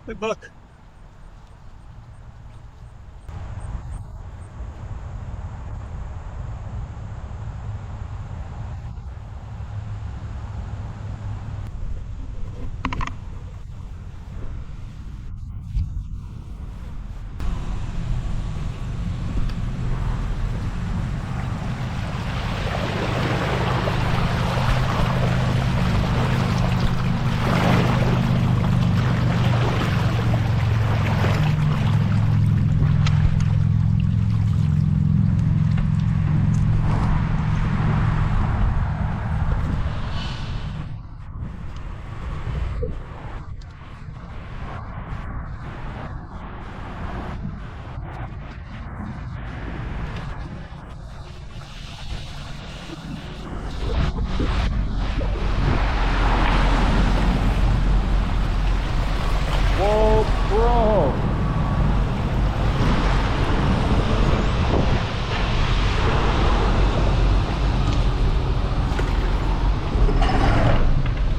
Hey, Buck. Whoa, bro.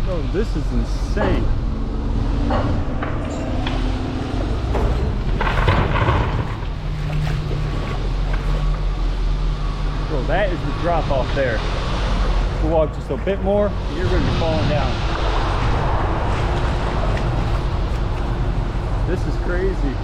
Bro, this is insane. Bro, that is the drop off there. We'll walk just a bit more, and you're going to be falling down. This is crazy.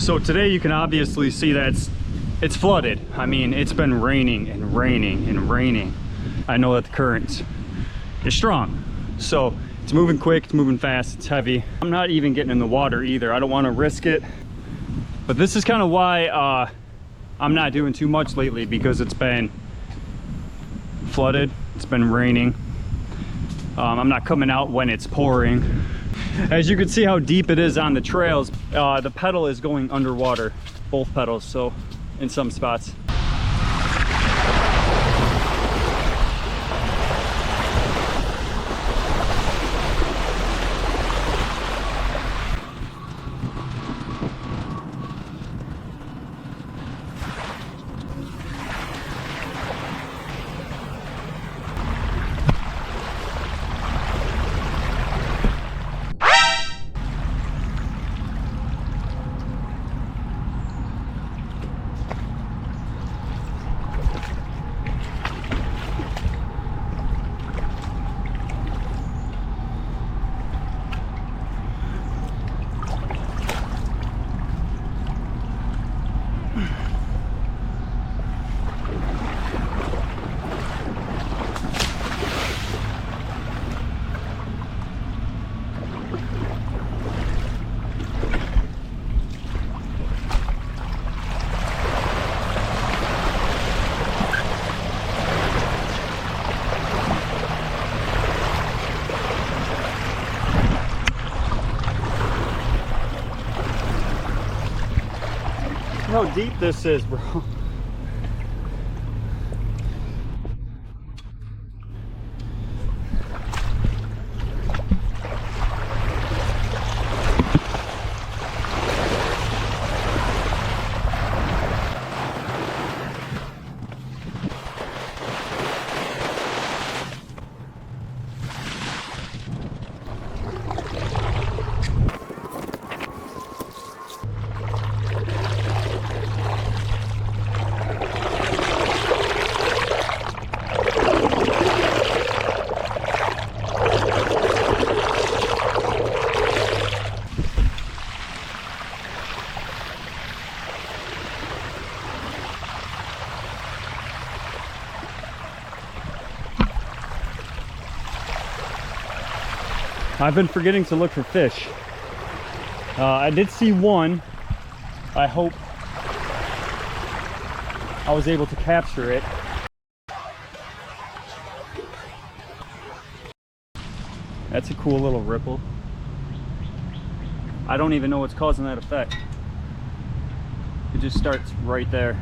So today you can obviously see that it's flooded. I mean, it's been raining and raining and raining. I know that the current is strong. So it's moving quick, it's moving fast, it's heavy. I'm not even getting in the water either. I don't want to risk it. But this is kind of why I'm not doing too much lately, because it's been flooded, it's been raining. I'm not coming out when it's pouring. As you can see how deep it is on the trails, the pedal is going underwater, both pedals, so in some spots. how deep this is, bro. I've been forgetting to look for fish. I did see one. I hope I was able to capture it. That's a cool little ripple. I don't even know what's causing that effect. It just starts right there.